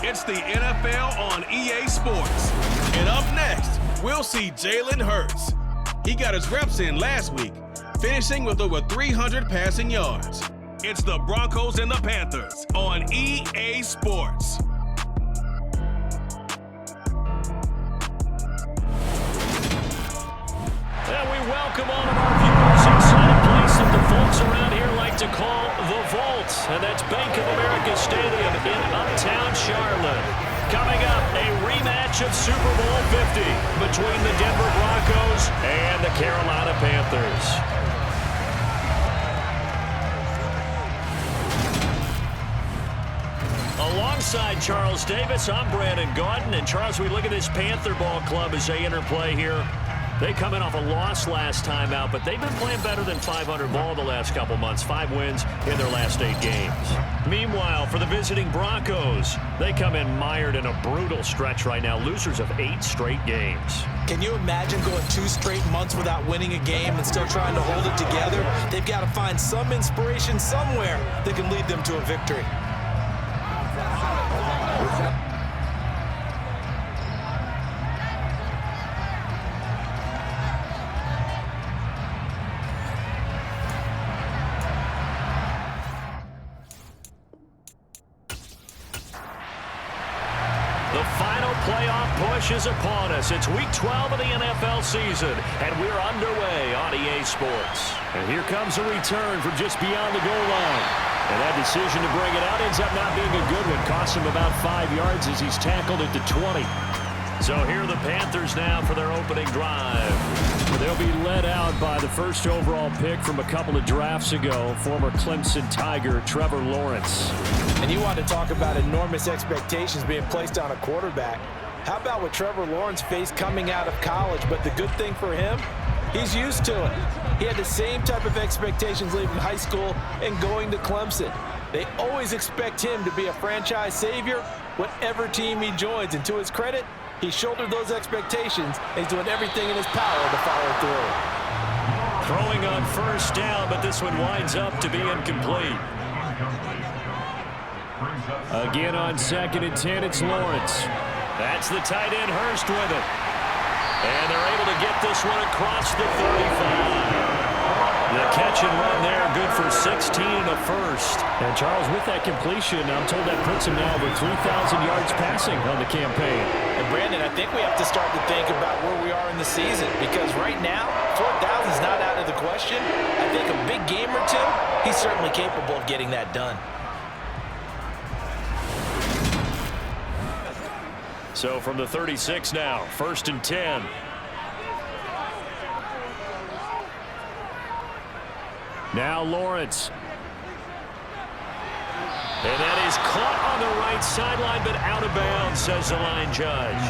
It's the NFL on EA Sports. And up next, we'll see Jalen Hurts. He got his reps in last week, finishing with over 300 passing yards. It's the Broncos and the Panthers on EA Sports. And we welcome all of our viewers inside a place that the folks around here like to call the Vault, and that's Bank of America Stadium in Uptown Charlotte. Coming up, a rematch of Super Bowl 50 between the Denver Broncos and the Carolina Panthers. Alongside Charles Davis, I'm Brandon Gaudin. And Charles, we look at this Panther ball club as they interplay here. They come in off a loss last time out, but they've been playing better than 500 ball the last couple months. 5 wins in their last 8 games. Meanwhile, for the visiting Broncos, they come in mired in a brutal stretch right now. Losers of 8 straight games. Can you imagine going 2 straight months without winning a game and still trying to hold it together? They've got to find some inspiration somewhere that can lead them to a victory. The final playoff push is upon us. It's week 12 of the NFL season, and we're underway on EA Sports. And here comes a return from just beyond the goal line. And that decision to bring it out ends up not being a good one. Costs him about 5 yards as he's tackled at the 20. So here are the Panthers now for their opening drive. They'll be led out by the first overall pick from a couple of drafts ago, former Clemson Tiger Trevor Lawrence. And you want to talk about enormous expectations being placed on a quarterback. How about what Trevor Lawrence faced coming out of college? But the good thing for him, he's used to it. He had the same type of expectations leaving high school and going to Clemson. They always expect him to be a franchise savior, whatever team he joins. And to his credit, he shouldered those expectations, and he's doing everything in his power to follow through. Throwing on first down, but this one winds up to be incomplete. Again on 2nd and 10, it's Lawrence. That's the tight end, Hurst, with it. And they're able to get this one across the 35. The catch and run there, good for 16 and a first. And Charles, with that completion, I'm told that puts him now over 3,000 yards passing on the campaign. And Brandon, I think we have to start to think about where we are in the season, because right now, 4,000 is not out of the question. I think a big game or two, he's certainly capable of getting that done. So from the 36 now, 1st and 10. Now Lawrence. And that is caught on the right sideline, but out of bounds, says the line judge.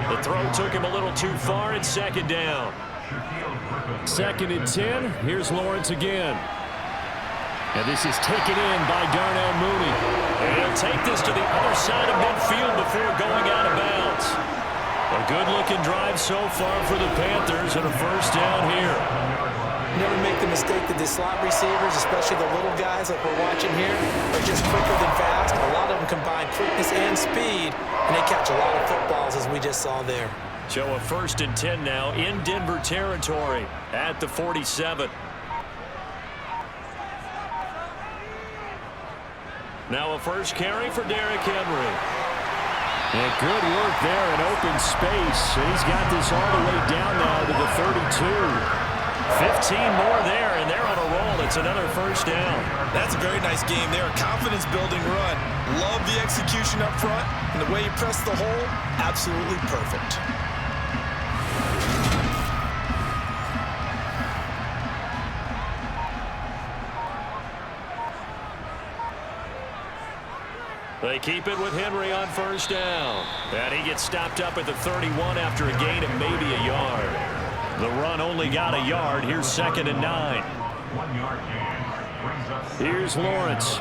The throw took him a little too far, and 2nd down. 2nd and 10. Here's Lawrence again. And this is taken in by Darnell Mooney. And he'll take this to the other side of midfield before going out of bounds. A good-looking drive so far for the Panthers, and a first down here. Never make the mistake that the slot receivers, especially the little guys like we're watching here, are just quicker than fast. A lot of them combine quickness and speed, and they catch a lot of footballs, as we just saw there. So a 1st and 10 now in Denver territory at the 47. Now a first carry for Derrick Henry. And good work there in open space. And he's got this all the way down now to the 32. 15 more there, and they're on a roll. It's another first down. That's a very nice game there. A confidence-building run. Love the execution up front, and the way you press the hole, absolutely perfect. They keep it with Henry on first down. And he gets stopped up at the 31 after a gain of maybe a yard. The run only got a yard. Here's 2nd and 9. Here's Lawrence.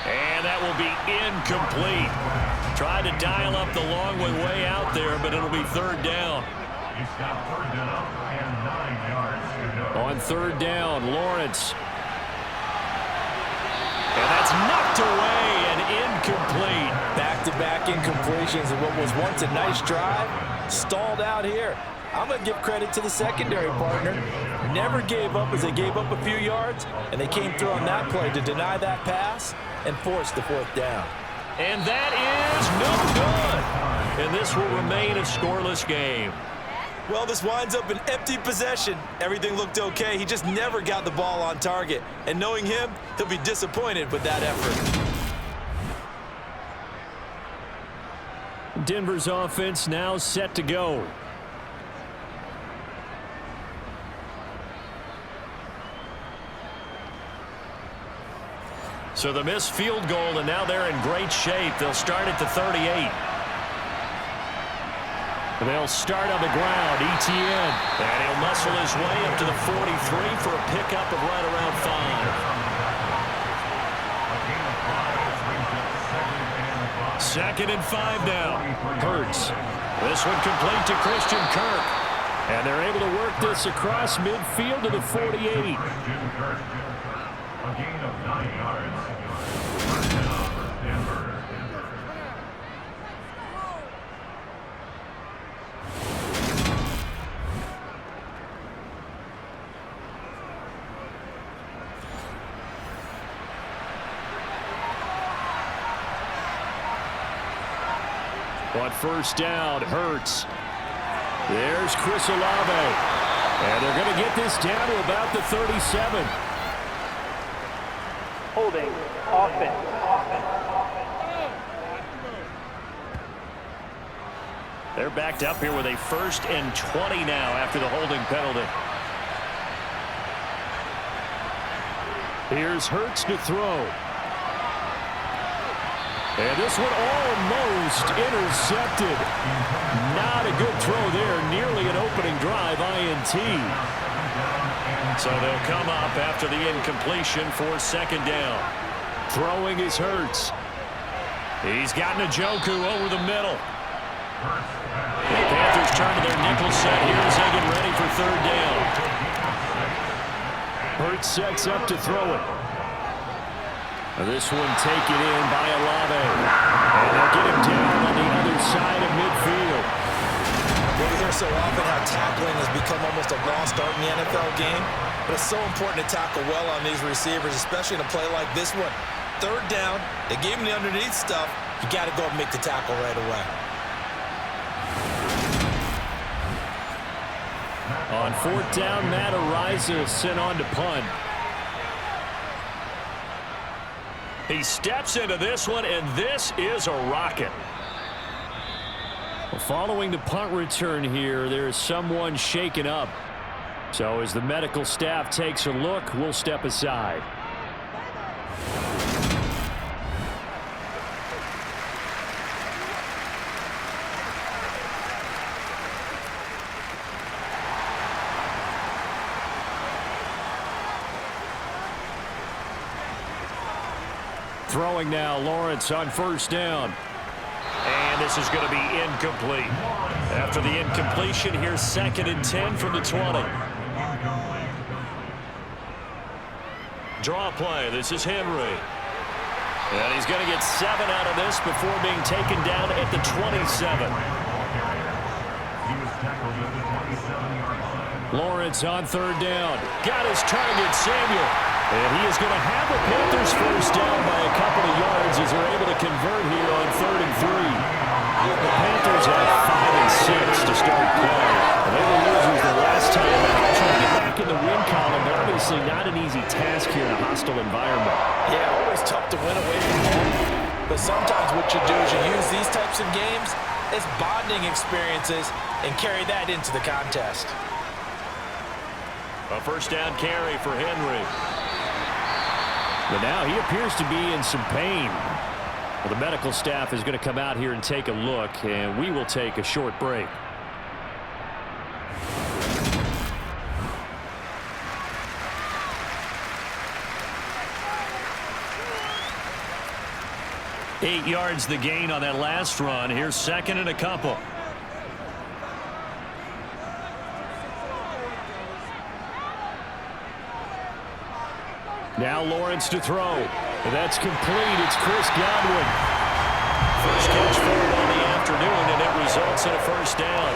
And that will be incomplete. Tried to dial up the long way out there, but it'll be 3rd down. On 3rd down, Lawrence. And that's knocked away and incomplete. Back-to-back incompletions of what was once a nice drive. Stalled out here. I'm going to give credit to the secondary partner. Never gave up as they gave up a few yards, and they came through on that play to deny that pass and force the 4th down. And that is no good. And this will remain a scoreless game. Well, this winds up an empty possession. Everything looked okay. He just never got the ball on target. And knowing him, he'll be disappointed with that effort. Denver's offense now set to go. So the missed field goal, and now they're in great shape. They'll start at the 38. They'll start on the ground, ETN. And he'll muscle his way up to the 43 for a pickup of right around 5. 2nd and 5 now. Hurts. This one complete to Christian Kirk. And they're able to work this across midfield to the 48. A gain of 9 yards. On first down, Hurts. There's Chris Olave. And they're going to get this down to about the 37. Holding, offense. They're backed up here with a 1st and 20 now after the holding penalty. Here's Hurts to throw. And this one almost intercepted. Not a good throw there. Nearly an opening drive, INT. So they'll come up after the incompletion for 2nd down. Throwing is Hurts. He's got Njoku over the middle. The Panthers turn to their nickel set here as they get ready for 3rd down. Hurts sets up to throw it. This one taken in by Olave. And they'll get him down on the other side of midfield. We hear so often how tackling has become almost a lost art in the NFL game. But it's so important to tackle well on these receivers, especially in a play like this one. 3rd down, they gave him the underneath stuff. You got to go and make the tackle right away. On 4th down, Matt Araiza sent on to punt. He steps into this one, and this is a rocket. Well, following the punt return here, there is someone shaken up. So as the medical staff takes a look, we'll step aside. Throwing now, Lawrence on 1st down. And this is going to be incomplete. After the incompletion, here's 2nd and 10 from the 20. Draw play. This is Henry. And he's going to get 7 out of this before being taken down at the 27. Lawrence on 3rd down. Got his target, Samuel. And he is going to have the Panthers first down by a couple of yards as they're able to convert here on 3rd and 3. The Panthers have 5-6 to start play. They were losers the last time out. Trying to get back in the win column, but obviously not an easy task here in a hostile environment. Yeah, always tough to win away from home. But sometimes what you do is you use these types of games as bonding experiences and carry that into the contest. A first down carry for Henry. But now he appears to be in some pain. Well, the medical staff is going to come out here and take a look, and we will take a short break. Eight yards the gain on that last run. Here's second and a couple. Now Lawrence to throw. That's complete. It's Chris Godwin. First catch for him on the afternoon, and it results in a first down.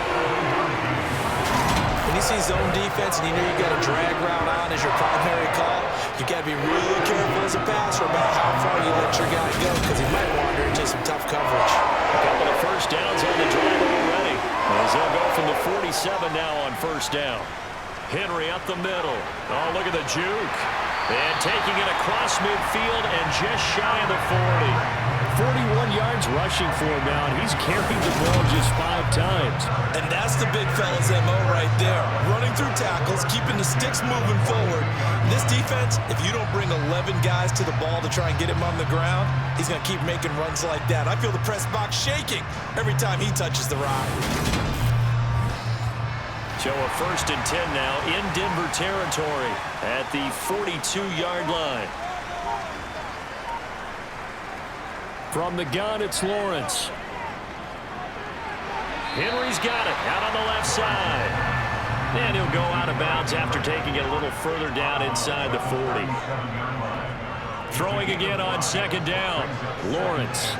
When you see zone defense and you know you got a drag route on as your primary call, you got to be really careful as a passer about how far you let your guy go because he might wander into some tough coverage. A couple of first downs on the drive already. As they'll go from the 47 now on first down. Henry up the middle. Oh, look at the juke. And taking it across midfield and just shy of the 40. 41 yards rushing for him now, and he's carried the ball just 5 times. And that's the big fella's MO right there. Running through tackles, keeping the sticks moving forward. This defense, if you don't bring 11 guys to the ball to try and get him on the ground, he's going to keep making runs like that. I feel the press box shaking every time he touches the rock. So a first and 10 now in Denver territory at the 42-yard line. From the gun, it's Lawrence. Henry's got it out on the left side. And he'll go out of bounds after taking it a little further down inside the 40. Throwing again on second down, Lawrence.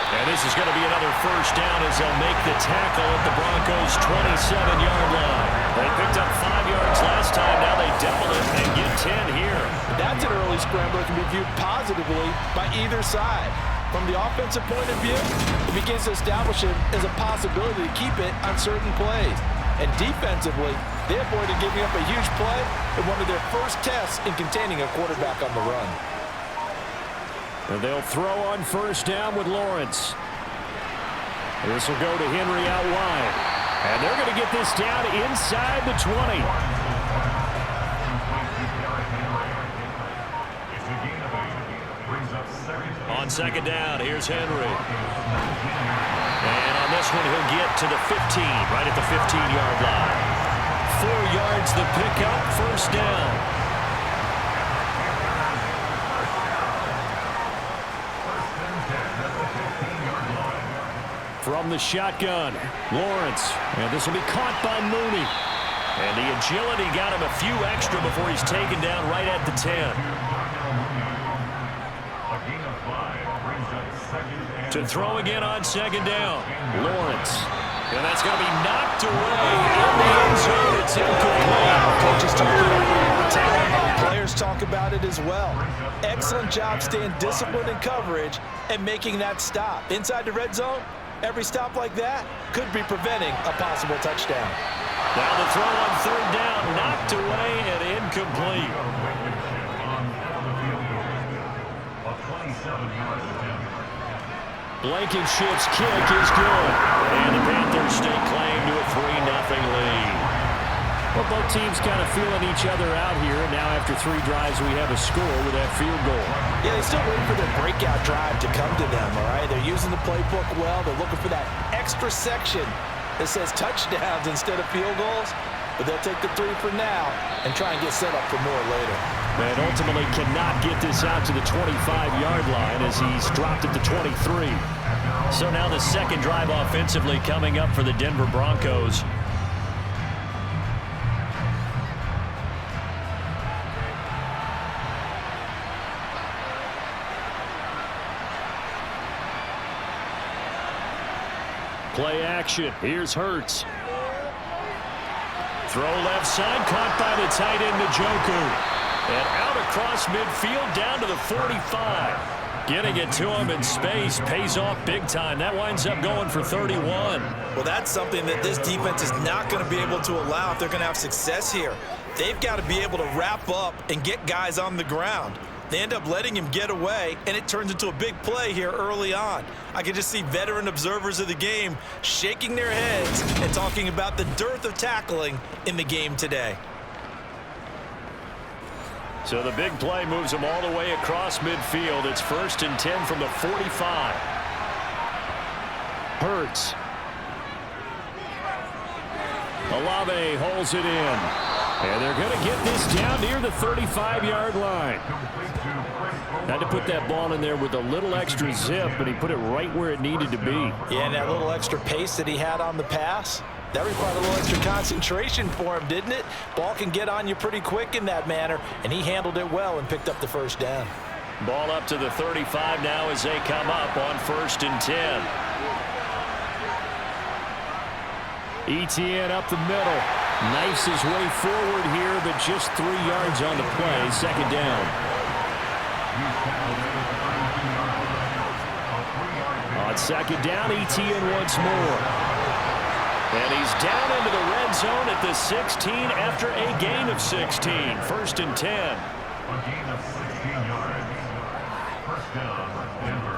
And this is going to be another first down as they'll make the tackle at the Broncos' 27-yard line. They picked up 5 yards last time. Now they double it and get 10 here. That's an early scrambler that can be viewed positively by either side. From the offensive point of view, it begins to establish it as a possibility to keep it on certain plays. And defensively, they avoided giving up a huge play in one of their first tests in containing a quarterback on the run. And they'll throw on first down with Lawrence. This will go to Henry out wide. And they're going to get this down inside the 20. On second down, here's Henry. And on this one, he'll get to the 15, right at the 15-yard line. 4 yards the pickup, first down. From the shotgun, Lawrence. And this will be caught by Mooney. And the agility got him a few extra before he's taken down right at the 10. To throw again on second down, Lawrence. And that's going to be knocked away in the end zone. It's incomplete. Coaches talk about talent. Players talk about it as well. Excellent job staying disciplined in coverage and making that stop. Inside the red zone, every stop like that could be preventing a possible touchdown. Now the throw on third down, knocked away and incomplete. Blankenship's kick is good. And the Panthers stake claim to a 3-0 lead. Well, both teams kind of feeling each other out here. Now after 3 drives, we have a score with that field goal. Yeah, they're still waiting for their breakout drive to come to them, all right? They're using the playbook well. They're looking for that extra section that says touchdowns instead of field goals. But they'll take the 3 for now and try and get set up for more later. And ultimately cannot get this out to the 25-yard line as he's dropped at the 23. So now the second drive offensively coming up for the Denver Broncos. Play action. Here's Hurts. Throw left side, caught by the tight end, Njoku. And out across midfield, down to the 45. Getting it to him in space pays off big time. That winds up going for 31. Well, that's something that this defense is not going to be able to allow if they're going to have success here. They've got to be able to wrap up and get guys on the ground. They end up letting him get away, and it turns into a big play here early on. I can just see veteran observers of the game shaking their heads and talking about the dearth of tackling in the game today. So the big play moves them all the way across midfield. It's 1st and 10 from the 45. Hurts. Olave holds it in. And they're going to get this down near the 35-yard line. Had to put that ball in there with a little extra zip, but he put it right where it needed to be. Yeah, and that little extra pace that he had on the pass, that required a little extra concentration for him, didn't it? Ball can get on you pretty quick in that manner, and he handled it well and picked up the first down. Ball up to the 35 now as they come up on 1st and 10. Etienne up the middle. Knifes his way forward here, but just 3 yards on the play. 2nd down. On 2nd down, Etienne once more. And he's down into the red zone at the 16 after a gain of 16. 1st and 10. A gain of 16 yards. First down, Denver.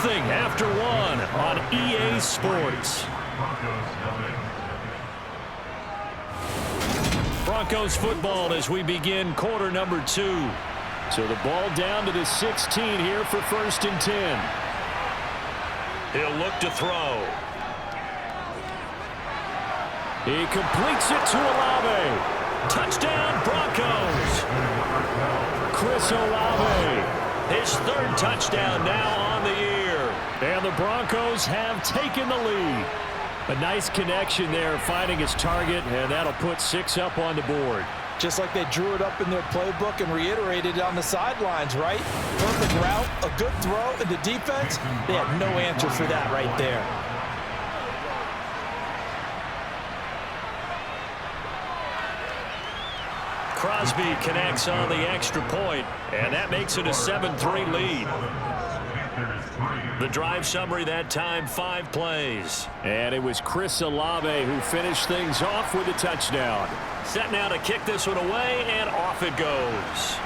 After 1 on EA Sports. Broncos football as we begin quarter number 2. So the ball down to the 16 here for 1st and 10. He'll look to throw. He completes it to Olave. Touchdown Broncos. Chris Olave. His 3rd touchdown now on the year. And the Broncos have taken the lead. A nice connection there, finding his target, and that'll put 6 up on the board. Just like they drew it up in their playbook and reiterated it on the sidelines, right? Perfect route, a good throw, and the defense, they had no answer for that right there. Crosby connects on the extra point, and that makes it a 7-3 lead. The drive summary that time, 5 plays. And it was Chris Olave who finished things off with a touchdown. Set now to kick this one away, and off it goes.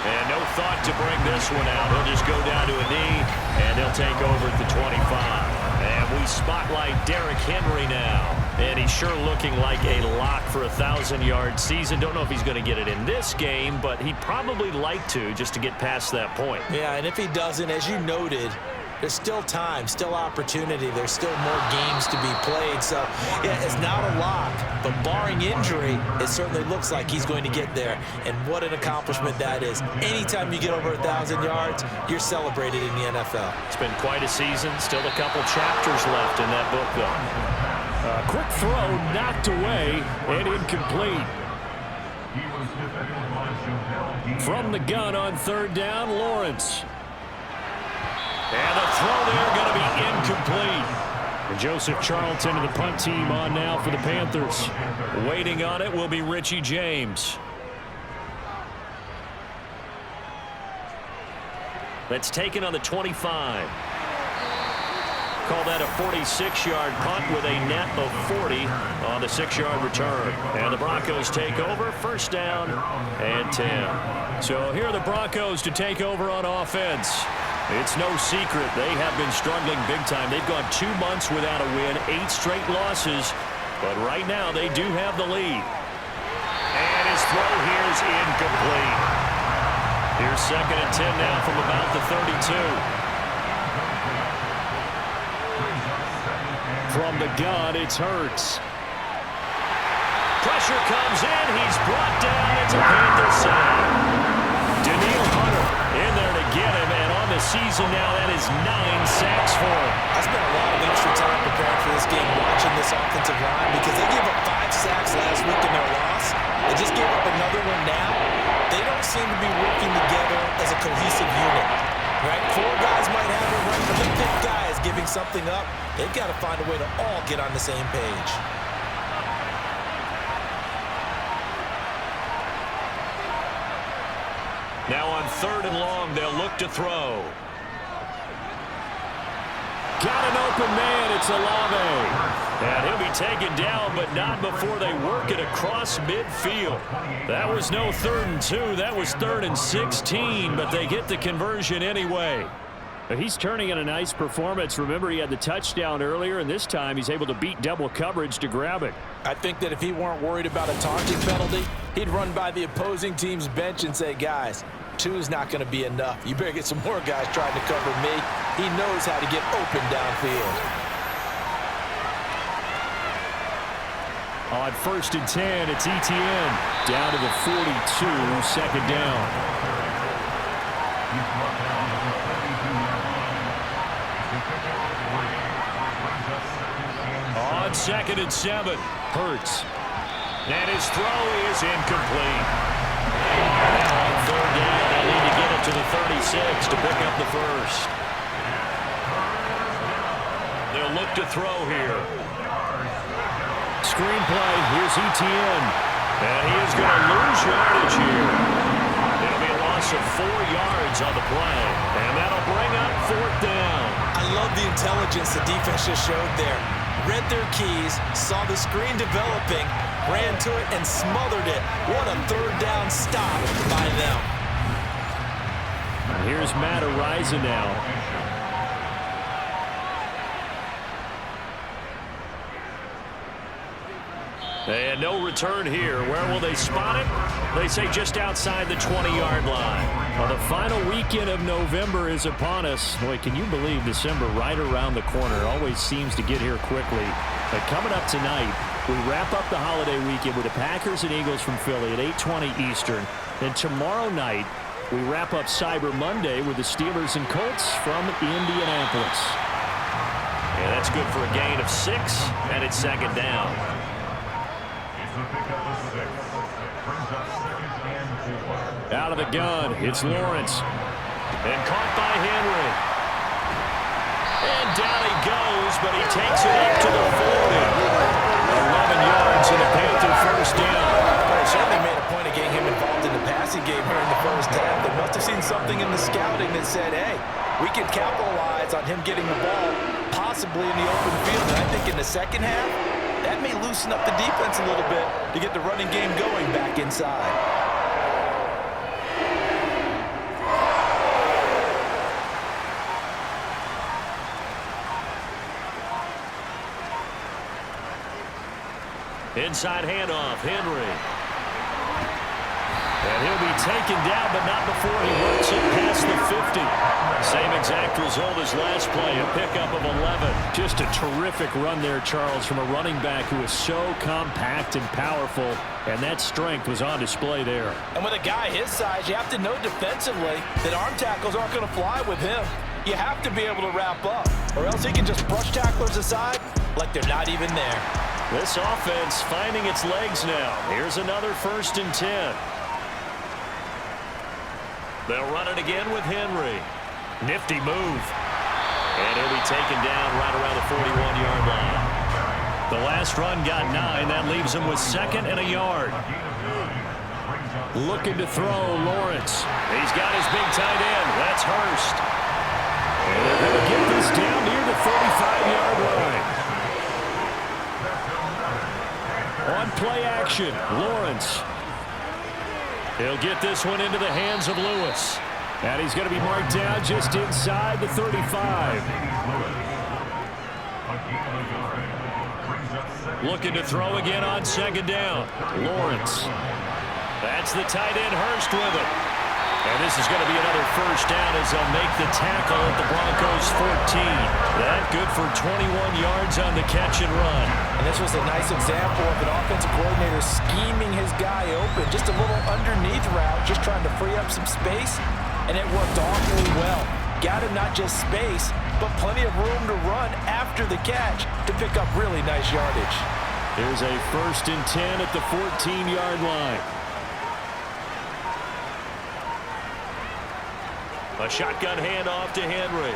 And no thought to bring this one out. He'll just go down to a knee, and they'll take over at the 25. And we spotlight Derrick Henry now. And he's sure looking like a lock for a 1,000-yard season. Don't know if he's going to get it in this game, but he'd probably like to just to get past that point. Yeah, and if he doesn't, as you noted, there's still time, still opportunity. There's still more games to be played. So, yeah, it's not a lock, but barring injury, it certainly looks like he's going to get there. And what an accomplishment that is. Anytime you get over 1,000 yards, you're celebrated in the NFL. It's been quite a season. Still a couple chapters left in that book, though. Quick throw knocked away and incomplete. From the gun on 3rd down, Lawrence. And the throw there going to be incomplete. And Joseph Charlton and the punt team on now for the Panthers. Waiting on it will be Richie James. That's taken on the 25. Call that a 46-yard punt with a net of 40 on the 6-yard return. And the Broncos take over, 1st down and 10. So here are the Broncos to take over on offense. It's no secret they have been struggling big time. They've gone 2 months without a win, 8 straight losses. But right now they do have the lead. And his throw here is incomplete. Here's 2nd and 10 now from about the 32. From the gun, it's Hurts. Pressure comes in. He's brought down. It's a Panthers side. Daniil Hunter in there to get him. And on the season now, that is 9 sacks for him. I spent a lot of extra time preparing for this game, watching this offensive line, because they give seem to be working together as a cohesive unit. Right? 4 guys might have it right, but the 5th guy is giving something up. They've got to find a way to all get on the same page. Now on 3rd and long, they'll look to throw. Got an open man. It's Olave. And he'll be taken down, but not before they work it across midfield. That was no 3rd and 2. That was 3rd and 16, but they get the conversion anyway. He's turning in a nice performance. Remember, he had the touchdown earlier, and this time he's able to beat double coverage to grab it. I think that if he weren't worried about a taunting penalty, he'd run by the opposing team's bench and say, guys, 2 is not going to be enough. You better get some more guys trying to cover me. He knows how to get open downfield. On 1st and 10, it's ETN. Down to the 42, 2nd down. On 2nd and 7, Hurts. And his throw is incomplete. Now on 3rd down, they need to get it to the 36 to pick up the first. They'll look to throw here. Screenplay, here's ETN. And he is going to lose yardage here. It'll be a loss of 4 yards on the play. And that'll bring up 4th down. I love the intelligence the defense just showed there. Read their keys, saw the screen developing, ran to it, and smothered it. What a 3rd down stop by them. Here's Matt Ariza now. And no return here. Where will they spot it? They say just outside the 20-yard line. Well, the final weekend of November is upon us. Boy, can you believe December right around the corner? Always seems to get here quickly. But coming up tonight, we wrap up the holiday weekend with the Packers and Eagles from Philly at 8:20 Eastern. Then tomorrow night, we wrap up Cyber Monday with the Steelers and Colts from Indianapolis. Yeah, that's good for a gain of 6, and it's 2nd down. Out of the gun, it's Lawrence. And caught by Henry. And down he goes, but he takes it up to the 40. 11 yards and a Panther first down. They certainly made a point of getting him involved in the passing game here in the first half. They must have seen something in the scouting that said, hey, we can capitalize on him getting the ball, possibly in the open field. And I think in the second half, that may loosen up the defense a little bit to get the running game going back inside. Inside handoff, Henry. And he'll be taken down, but not before he works it past the 50. Same exact result as last play, a pickup of 11. Just a terrific run there, Charles, from a running back who is so compact and powerful, and that strength was on display there. And with a guy his size, you have to know defensively that arm tackles aren't going to fly with him. You have to be able to wrap up, or else he can just brush tacklers aside like they're not even there. This offense finding its legs now. Here's another 1st and 10. They'll run it again with Henry. Nifty move. And he'll be taken down right around the 41-yard line. The last run got 9. That leaves him with 2nd and a yard. Looking to throw, Lawrence. He's got his big tight end. That's Hurst. And they're going to get this down near the 35-yard line. On play action, Lawrence. He'll get this one into the hands of Lewis. And he's going to be marked down just inside the 35. Looking to throw again on 2nd down. Lawrence. That's the tight end Hurst with it. And this is going to be another first down as they'll make the tackle at the Broncos 14. That good for 21 yards on the catch and run. And this was a nice example of an offensive coordinator scheming his guy open. Just a little underneath route, just trying to free up some space, and it worked awfully well. Got him not just space, but plenty of room to run after the catch to pick up really nice yardage. Here's a 1st and 10 at the 14-yard line. A shotgun handoff to Henry.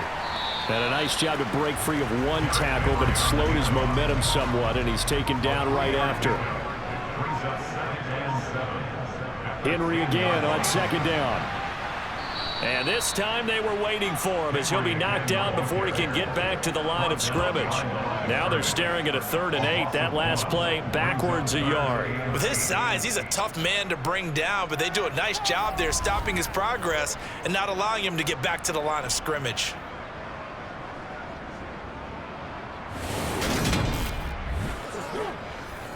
And a nice job to break free of one tackle, but it slowed his momentum somewhat, and he's taken down right after. Henry again on second down. And this time they were waiting for him as he'll be knocked down before he can get back to the line of scrimmage. Now they're staring at a 3rd and 8. That last play backwards a yard. With his size, he's a tough man to bring down, but they do a nice job there stopping his progress and not allowing him to get back to the line of scrimmage.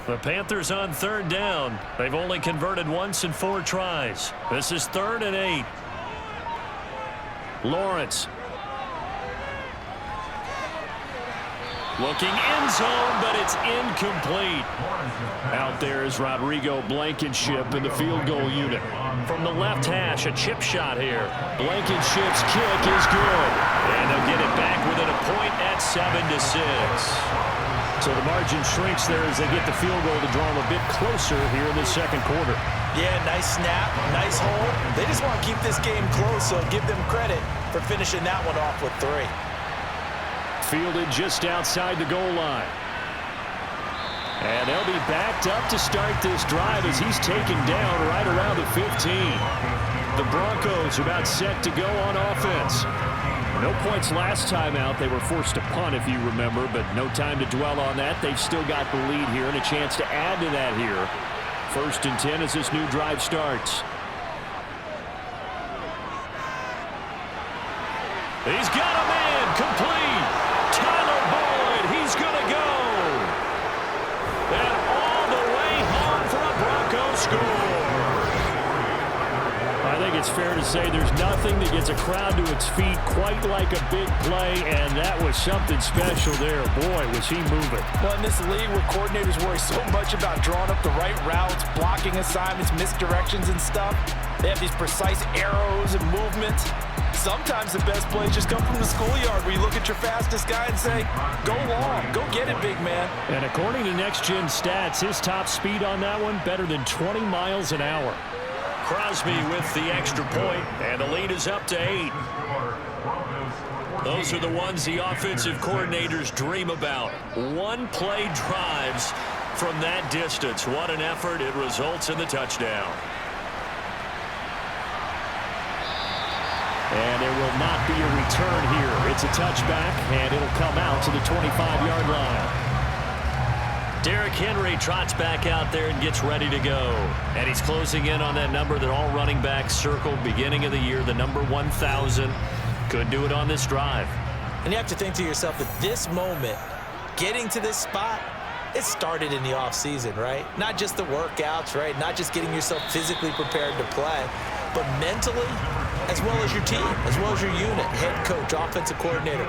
The Panthers on 3rd down. They've only converted once in 4 tries. This is 3rd and 8. Lawrence. Looking end zone, but it's incomplete. Out there is Rodrigo Blankenship in the field goal unit. From the left hash, a chip shot here. Blankenship's kick is good. And they'll get it back within a point at 7-6. So the margin shrinks there as they get the field goal to draw them a bit closer here in the second quarter. Yeah, nice snap, nice hole. They just want to keep this game close, so give them credit for finishing that one off with 3. Fielded just outside the goal line. And they'll be backed up to start this drive as he's taken down right around the 15. The Broncos are about set to go on offense. No points last time out. They were forced to punt, if you remember, but no time to dwell on that. They've still got the lead here and a chance to add to that here. 1st and 10 as this new drive starts. He's got a man complete. Tyler Boyd, he's going to go. And all the way home for a Broncos score. I think it's fair to say there's nothing that gets a crowd to its feet quite like a big play, and that was something special there. Boy, was he moving. Well, in this league where coordinators worry so much about drawing up the right routes, blocking assignments, misdirections and stuff, they have these precise arrows and movements. Sometimes the best plays just come from the schoolyard where you look at your fastest guy and say, go long, go get it, big man. And according to Next Gen Stats, his top speed on that one, better than 20 miles an hour. Crosby with the extra point, and the lead is up to 8. Those are the ones the offensive coordinators dream about. One-play drives from that distance. What an effort. It results in the touchdown. And there will not be a return here. It's a touchback, and it'll come out to the 25-yard line. Derrick Henry trots back out there and gets ready to go. And he's closing in on that number that all running backs circled beginning of the year, the number 1,000. Could do it on this drive. And you have to think to yourself, at this moment, getting to this spot, it started in the offseason, right? Not just the workouts, right? Not just getting yourself physically prepared to play, but mentally, as well as your team, as well as your unit, head coach, offensive coordinator.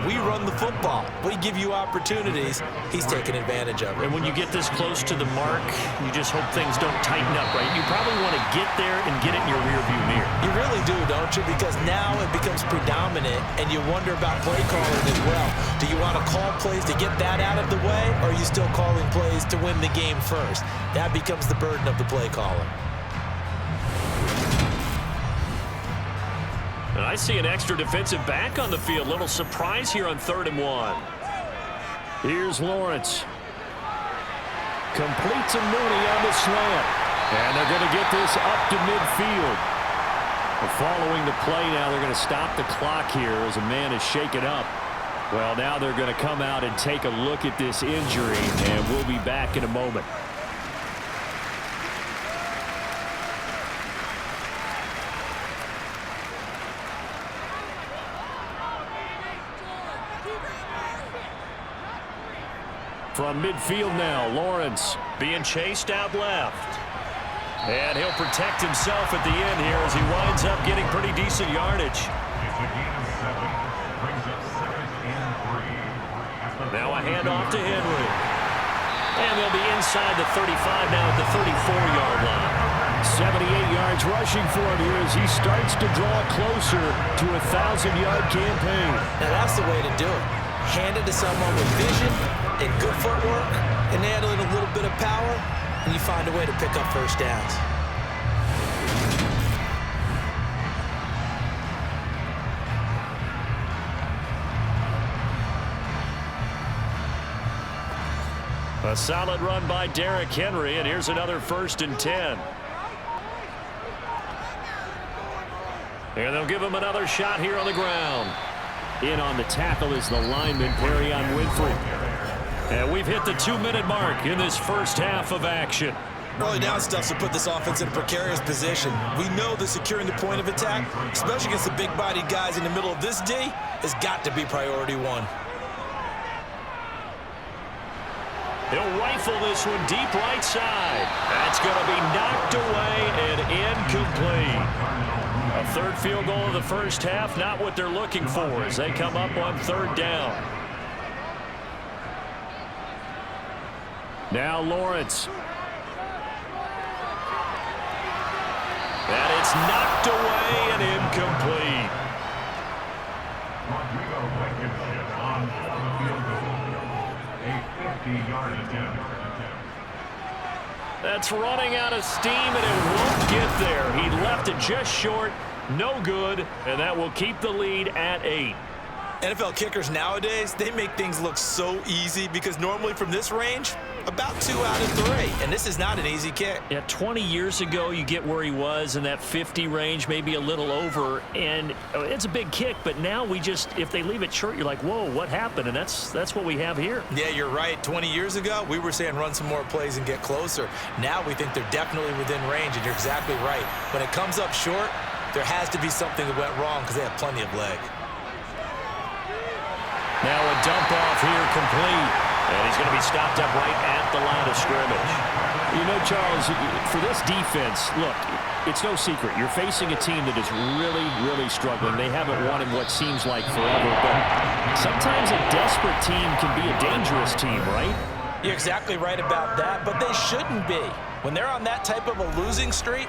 We run the football. We give you opportunities. He's taking advantage of it. And when you get this close to the mark, you just hope things don't tighten up, right? You probably want to get there and get it in your rearview mirror. You really do, don't you? Because now it becomes predominant, and you wonder about play calling as well. Do you want to call plays to get that out of the way, or are you still calling plays to win the game first? That becomes the burden of the play caller. And I see an extra defensive back on the field. Little surprise here on 3rd and 1. Here's Lawrence. Completes a Mooney on the slant. And they're going to get this up to midfield. Following the play now, they're going to stop the clock here as a man is shaken up. Well, now they're going to come out and take a look at this injury, and we'll be back in a moment. From midfield now, Lawrence being chased out left. And he'll protect himself at the end here as he winds up getting pretty decent yardage. Now a handoff to Henry. And they'll be inside the 35 now at the 34-yard line. 78 yards rushing for him here as he starts to draw closer to a 1,000-yard campaign. Now that's the way to do it. Hand it to someone with vision and good footwork, and add a little bit of power, and you find a way to pick up first downs. A solid run by Derrick Henry, and here's another 1st and 10. And they'll give him another shot here on the ground. In on the tackle is the lineman, Perrion Winfrey. And we've hit the 2-minute mark in this first half of action. Early down stuff to put this offense in a precarious position. We know that securing the point of attack, especially against the big-bodied guys in the middle of this D, has got to be priority one. He'll rifle this one deep right side. That's going to be knocked away and incomplete. A 3rd field goal of the first half, not what they're looking for as they come up on 3rd down. Now Lawrence. And it's knocked away and incomplete. Rodrigo Blankenship on field goal. A 50-yard attempt. That's running out of steam, and it won't get there. He left it just short, no good, and that will keep the lead at 8. NFL kickers nowadays, they make things look so easy because normally from this range, about 2 out of 3, and this is not an easy kick. Yeah, 20 years ago, you get where he was in that 50 range, maybe a little over, and it's a big kick, but now we just, if they leave it short, you're like, whoa, what happened? And that's what we have here. Yeah, you're right. 20 years ago, we were saying run some more plays and get closer. Now we think they're definitely within range, and you're exactly right. When it comes up short, there has to be something that went wrong because they have plenty of leg. Now a dump off here complete. And he's going to be stopped up right at the line of scrimmage. You know, Charles, for this defense, look, it's no secret. You're facing a team that is really, really struggling. They haven't won in what seems like forever. But sometimes a desperate team can be a dangerous team, right? You're exactly right about that, but they shouldn't be. When they're on that type of a losing streak,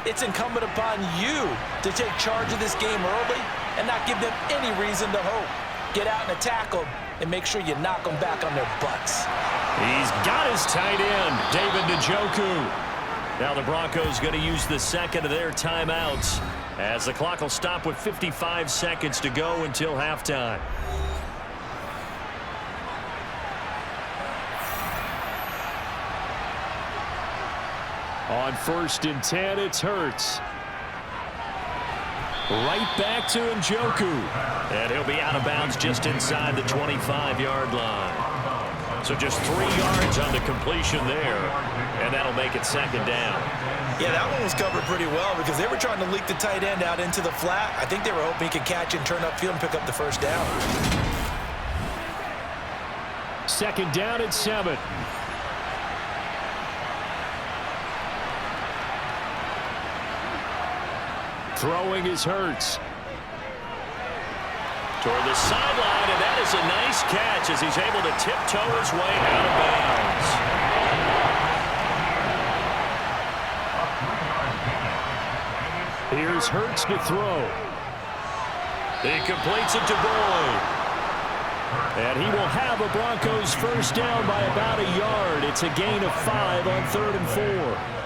it's incumbent upon you to take charge of this game early and not give them any reason to hope. Get out and attack them and make sure you knock them back on their butts. He's got his tight end, David Njoku. Now the Broncos going to use the second of their timeouts as the clock will stop with 55 seconds to go until halftime. On 1st and 10, it's Hurts. Right back to Njoku. And he'll be out of bounds just inside the 25-yard line. So just 3 yards on the completion there. And that'll make it 2nd down. Yeah, that one was covered pretty well because they were trying to leak the tight end out into the flat. I think they were hoping he could catch and turn upfield and pick up the 1st down. 2nd down at 7. Throwing is Hurts. Toward the sideline, and that is a nice catch as he's able to tiptoe his way out of bounds. Here's Hurts to throw. He completes it to Boyd. And he will have a Broncos 1st down by about a yard. It's a gain of 5 on 3rd and 4.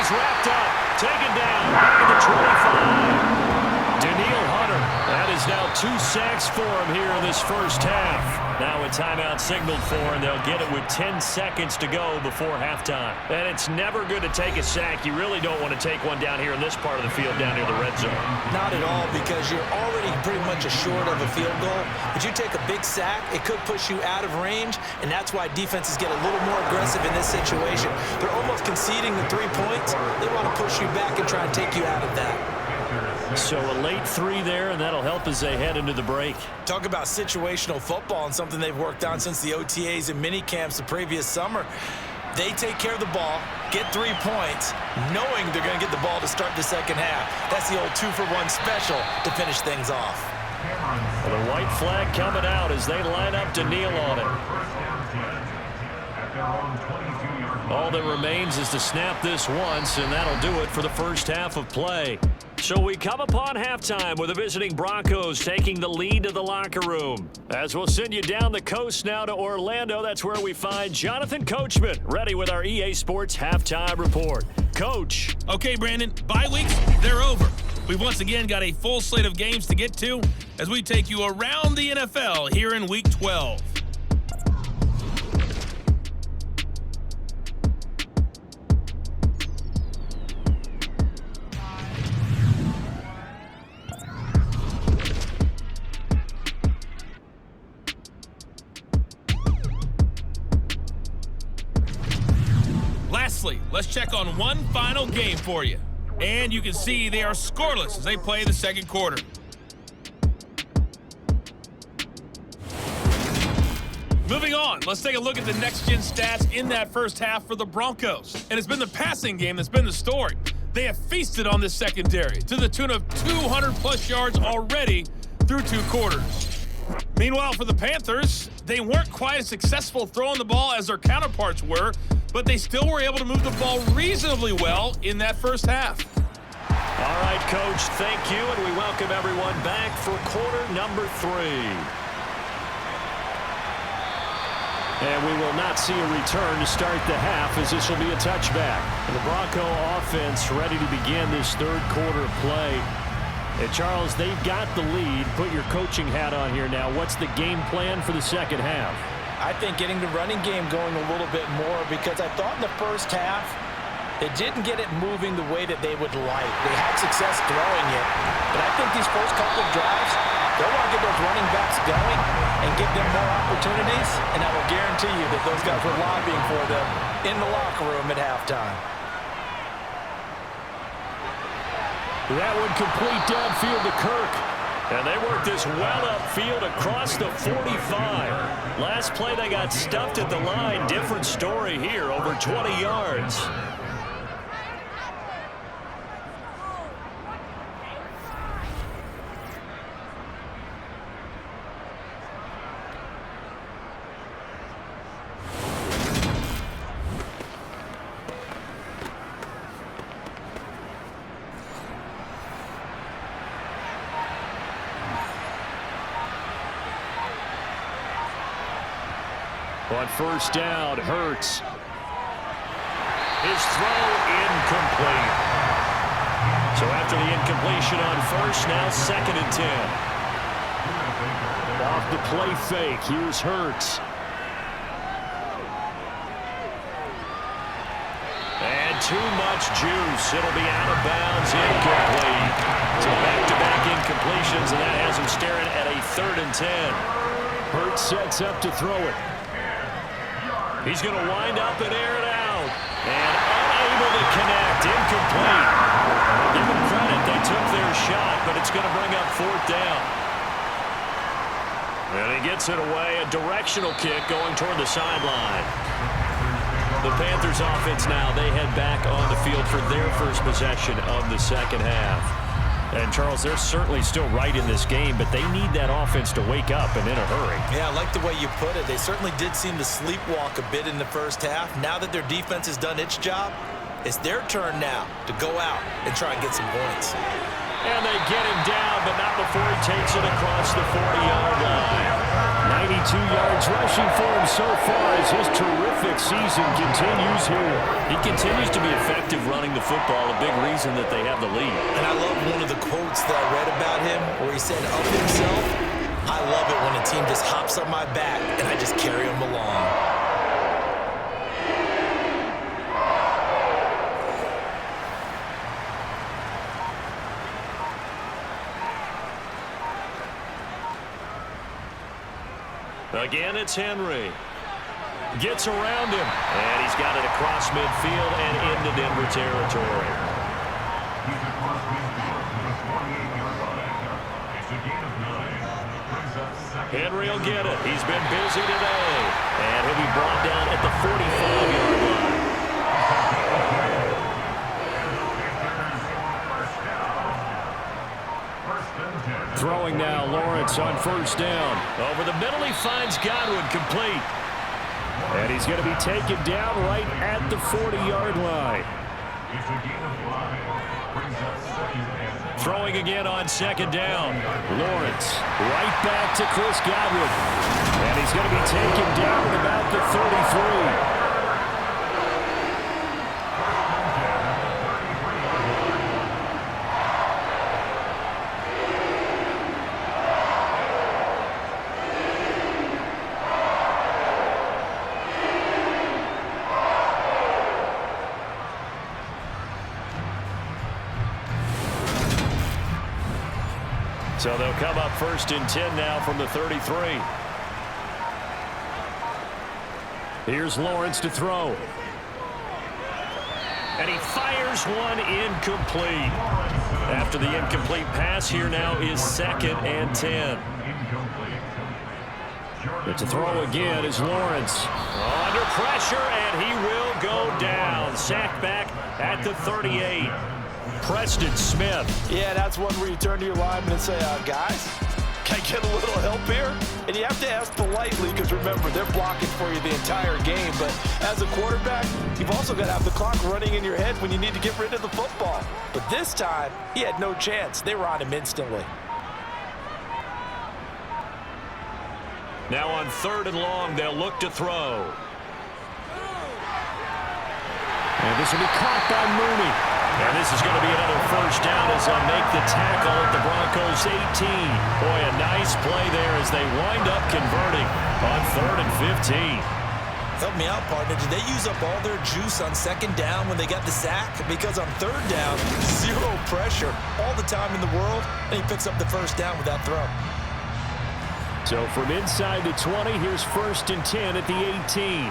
He's wrapped up, taken down, at the 25. Danielle Hunter, that is now 2 sacks for him here in this first half. Now a timeout signaled for, and they'll get it with 10 seconds to go before halftime. And it's never good to take a sack. You really don't want to take one down here in this part of the field, down near the red zone. Not at all, because you're already pretty much short of a field goal. But you take a big sack, it could push you out of range, and that's why defenses get a little more aggressive in this situation. They're almost conceding the 3 points. They want to push you back and try and take you out of that. So a late 3 there, and that'll help as they head into the break. Talk about situational football and something they've worked on since the OTAs and mini camps the previous summer. They take care of the ball, get 3 points, knowing they're going to get the ball to start the second half. That's the old 2-for-1 special to finish things off. Well, the white flag coming out as they line up to kneel on it. All that remains is to snap this once, and that'll do it for the first half of play. So we come upon halftime with the visiting Broncos taking the lead to the locker room. As we'll send you down the coast now to Orlando, that's where we find Jonathan Coachman, ready with our EA Sports Halftime Report. Coach. Okay, Brandon, bye weeks, they're over. We've once again got a full slate of games to get to as we take you around the NFL here in Week 12. let's check on one final game for you. And you can see they are scoreless as they play the second quarter. Moving on, let's take a look at the next-gen stats in that first half for the Broncos. And it's been the passing game that's been the story. They have feasted on this secondary to the tune of 200-plus yards already through 2 quarters. Meanwhile, for the Panthers, they weren't quite as successful throwing the ball as their counterparts were, but they still were able to move the ball reasonably well in that first half. All right, Coach, thank you, and we welcome everyone back for quarter number 3. And we will not see a return to start the half, as this will be a touchback. And the Bronco offense ready to begin this third quarter play. And Charles, they've got the lead. Put your coaching hat on here now. What's the game plan for the second half? I think getting the running game going a little bit more, because I thought in the first half they didn't get it moving the way that they would like. They had success throwing it, but I think these first couple of drives, they'll want to get those running backs going and give them more opportunities, and I will guarantee you that those guys were lobbying for them in the locker room at halftime. That would complete downfield to Kirk. And they worked this well upfield across the 45. Last play, they got stuffed at the line. Different story here, over 20 yards. On first down, Hurts. His throw incomplete. So after the incompletion on first, now 2nd and 10. Off the play fake, here's Hurts. And too much juice. It'll be out of bounds, incomplete. So back-to-back incompletions, and that has him staring at a 3rd and 10. Hurts sets up to throw it. He's going to wind up and air it out. And unable to connect. Incomplete. Give them credit. They took their shot, but it's going to bring up 4th down. And he gets it away. A directional kick going toward the sideline. The Panthers offense now, they head back on the field for their first possession of the second half. And, Charles, they're certainly still right in this game, but they need that offense to wake up and in a hurry. Yeah, I like the way you put it. They certainly did seem to sleepwalk a bit in the first half. Now that their defense has done its job, it's their turn now to go out and try and get some points. And they get him down, but not before he takes it across the 40-yard line. 92 yards rushing for him so far as his terrific season continues here. He continues to be effective running the football, a big reason that they have the lead. And I love one of the quotes that I read about him where he said of himself, "I love it when a team just hops on my back and I just carry them along." Again, it's Henry. Gets around him, and he's got it across midfield and into Denver territory. He's across midfield to the 48-yard line. It's a gain of 9. Brings up 2nd. Henry will get it. He's been busy today. And he'll be brought down at the 45-yard line. Throwing now, Lawrence on first down. Over the middle, he finds Godwin, complete. And he's going to be taken down right at the 40-yard line. It's a gain of 5. Brings up 2nd and 1. Throwing again on 2nd down. Lawrence right back to Chris Godwin. And he's going to be taken down at about the 33. So they'll come up 1st and 10 now from the 33. Here's Lawrence to throw. And he fires one incomplete. After the incomplete pass, here now is 2nd and 10. But to throw again is Lawrence. Under pressure, and he will go down. Sacked back at the 38. Preston Smith. Yeah, that's one where you turn to your lineman and say, guys, can I get a little help here? And you have to ask politely because, remember, they're blocking for you the entire game. But as a quarterback, you've also got to have the clock running in your head when you need to get rid of the football. But this time, he had no chance. They were on him instantly. Now on 3rd and long, they'll look to throw. And this will be caught by Mooney. And this is going to be another first down as they'll make the tackle at the Broncos' 18. Boy, a nice play there as they wind up converting on 3rd and 15. Help me out, partner. Did they use up all their juice on 2nd down when they got the sack? Because on 3rd down, 0 pressure all the time in the world, and he picks up the first down with that throw. So from inside the 20, here's 1st and 10 at the 18.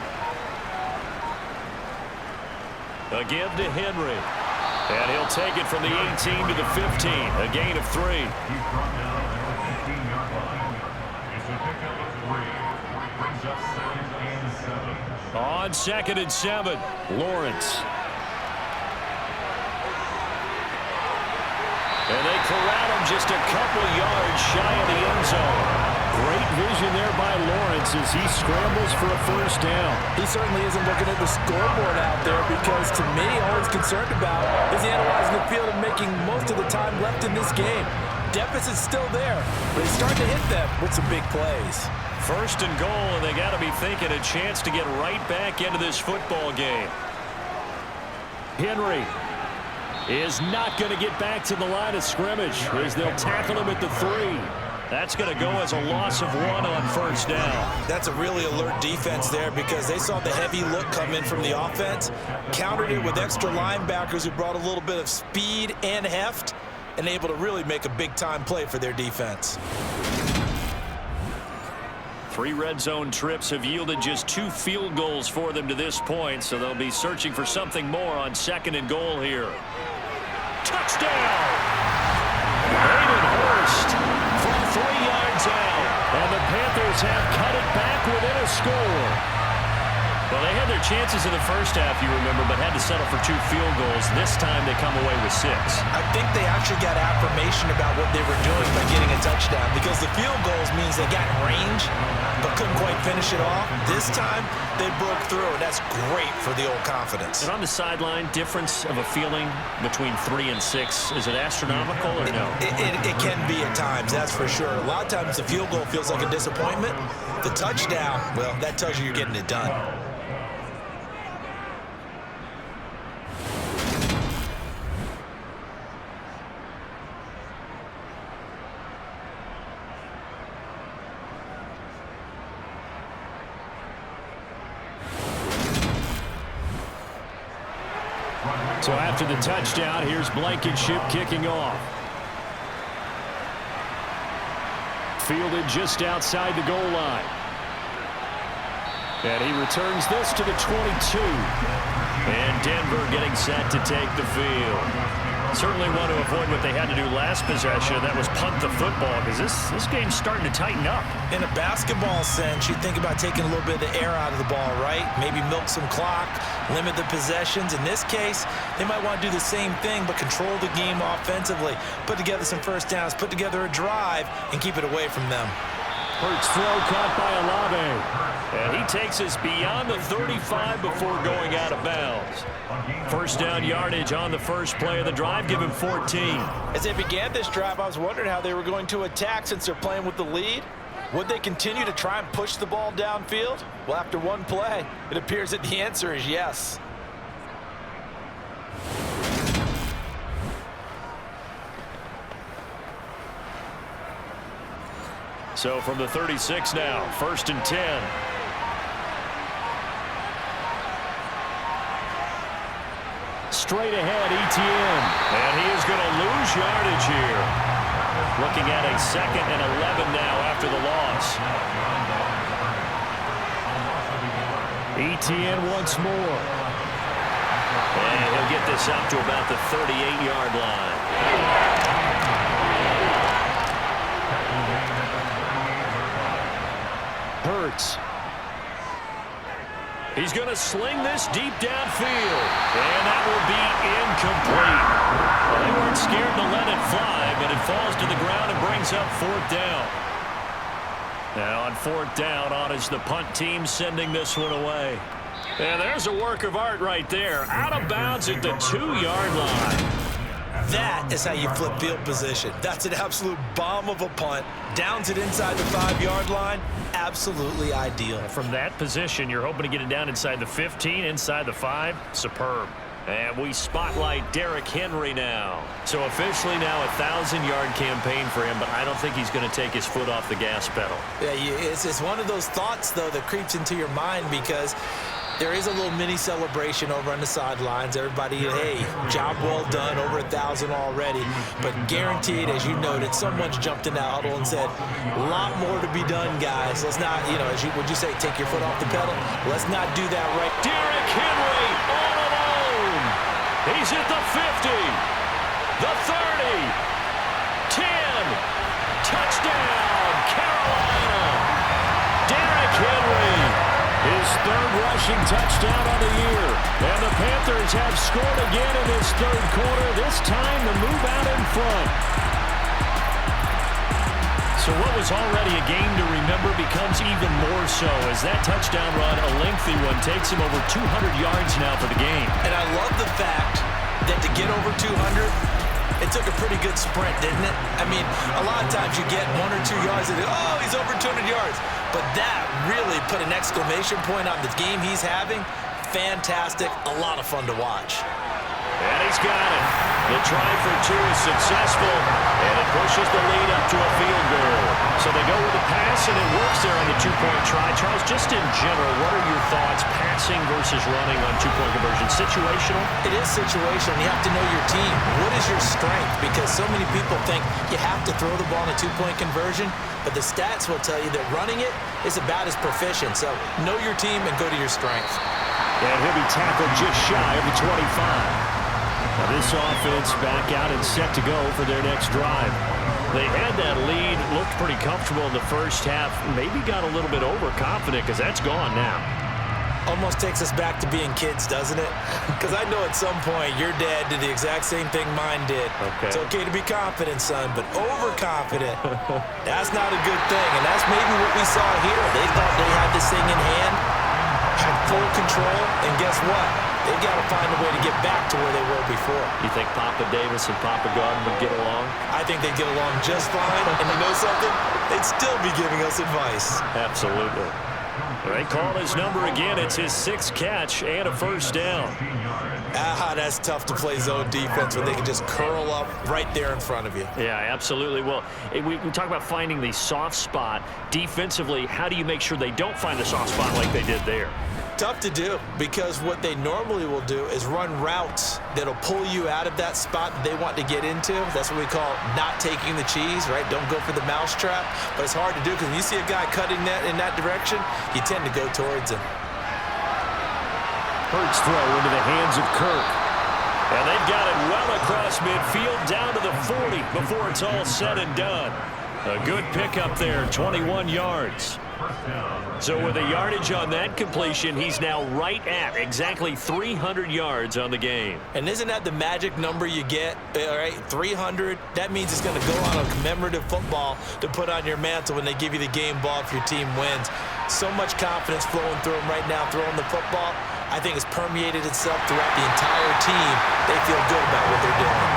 A give to Henry. And he'll take it from the 18 to the 15. A gain of 3. He's brought down at the 15-yard line. It's a pickup of 3. Brings up 2nd and 7. On 2nd and 7, Lawrence. And they corral him just a couple yards shy of the end zone. Great vision there by Lawrence as he scrambles for a first down. He certainly isn't looking at the scoreboard out there because, to me, all he's concerned about is analyzing the field and making most of the time left in this game. Deficit's still there, but he's starting to hit them with some big plays. 1st and goal, and they got to be thinking a chance to get right back into this football game. Henry is not going to get back to the line of scrimmage as they'll tackle him at the 3. That's going to go as a loss of 1 on 1st down. That's a really alert defense there because they saw the heavy look come in from the offense, countered it with extra linebackers who brought a little bit of speed and heft, and able to really make a big-time play for their defense. 3 red zone trips have yielded just 2 field goals for them to this point, so they'll be searching for something more on 2nd and goal here. Touchdown! Hayden Hurst from 3 yards out. And the Panthers have cut it back within a score. Well, they had their chances in the first half, you remember, but had to settle for 2 field goals. This time they come away with 6. I think they actually got affirmation about what they were doing by getting a touchdown because the field goals means they got in range but couldn't quite finish it off. This time they broke through, and that's great for the old confidence. And on the sideline, difference of a feeling between 3 and 6, is it astronomical or no? It can be at times, that's for sure. A lot of times the field goal feels like a disappointment. The touchdown, well, that tells you you're getting it done. So after the touchdown, here's Blankenship kicking off. Fielded just outside the goal line. And he returns this to the 22. And Denver getting set to take the field. Certainly want to avoid what they had to do last possession. That was punt the football because this game's starting to tighten up. In a basketball sense, you think about taking a little bit of the air out of the ball, right? Maybe milk some clock, limit the possessions. In this case, they might want to do the same thing but control the game offensively. Put together some first downs, put together a drive, and keep it away from them. Hurts throw caught by Olave. And he takes us beyond the 35 before going out of bounds. First down yardage on the first play of the drive, give him 14. As they began this drive, I was wondering how they were going to attack since they're playing with the lead. Would they continue to try and push the ball downfield? Well, after one play, it appears that the answer is yes. So from the 36 now, 1st and 10. Straight ahead, ETN. And he is going to lose yardage here. Looking at a 2nd and 11 now after the loss. ETN once more. And he'll get this up to about the 38-yard line. Hurts. He's going to sling this deep downfield. And that will be incomplete. Well, they weren't scared to let it fly, but it falls to the ground and brings up 4th down. Now on 4th down, on is the punt team sending this one away. And there's a work of art right there. Out of bounds at the 2-yard line. That is how you flip field position. That's an absolute bomb of a punt. Downs it inside the 5-yard line. Absolutely ideal. From that position, you're hoping to get it down inside the 15, inside the 5. Superb. And we spotlight Derrick Henry now. So officially now a 1,000-yard campaign for him, but I don't think he's going to take his foot off the gas pedal. Yeah, it's one of those thoughts, though, that creeps into your mind because there is a little mini celebration over on the sidelines. Everybody, hey, job well done, over 1,000 already. But guaranteed, as you noted, someone's jumped in that huddle and said, a lot more to be done, guys. Let's not, would you say, take your foot off the pedal? Let's not do that right. Derrick Henry all alone. He's at the 50, the 30, 10, touchdown, Carolina. Derrick Henry. His 3rd rushing touchdown on the year. And the Panthers have scored again in this 3rd quarter, this time to move out in front. So what was already a game to remember becomes even more so as that touchdown run, a lengthy one, takes him over 200 yards now for the game. And I love the fact that to get over 200, it took a pretty good sprint, didn't it? I mean, a lot of times you get 1 or 2 yards and oh, he's over 200 yards. But that really put an exclamation point on the game he's having. Fantastic. A lot of fun to watch. And he's got it. The try for 2 is successful, and it pushes the lead up to a field goal. So they go with the pass, and it works there on the 2-point try. Charles, just in general, what are your thoughts, passing versus running on 2-point conversion? Situational? It is situational. You have to know your team. What is your strength? Because so many people think you have to throw the ball in a 2-point conversion, but the stats will tell you that running it is about as proficient. So know your team and go to your strength. And he'll be tackled just shy of the 25. Now this offense back out and set to go for their next drive. They had that lead, looked pretty comfortable in the first half, maybe got a little bit overconfident because that's gone now. Almost takes us back to being kids, doesn't it? Because I know at some point your dad did the exact same thing mine did. Okay. It's okay to be confident, son, but overconfident, that's not a good thing. And that's maybe what we saw here. They thought they had this thing in hand, had full control, and guess what? They've got to find a way to get back to where they were before. You think Papa Davis and Papa Garden would get along? I think they'd get along just fine. And you know something? They'd still be giving us advice. Absolutely. They call his number again. It's his 6th catch and a 1st down. That's tough to play zone defense when they can just curl up right there in front of you. Yeah, absolutely. Well, we talk about finding the soft spot. Defensively, how do you make sure they don't find the soft spot like they did there? Tough to do because what they normally will do is run routes that'll pull you out of that spot that they want to get into. That's what we call not taking the cheese, right? Don't go for the mousetrap. But it's hard to do because when you see a guy cutting that in that direction, you tend to go towards him. Hurts throw into the hands of Kirk. And they've got it well across midfield down to the 40 before it's all said and done. A good pickup there, 21 yards. So with a yardage on that completion, he's now right at exactly 300 yards on the game. And isn't that the magic number you get, all right, 300? That means it's going to go on a commemorative football to put on your mantle when they give you the game ball if your team wins. So much confidence flowing through him right now, throwing the football. I think it's permeated itself throughout the entire team. They feel good about what they're doing.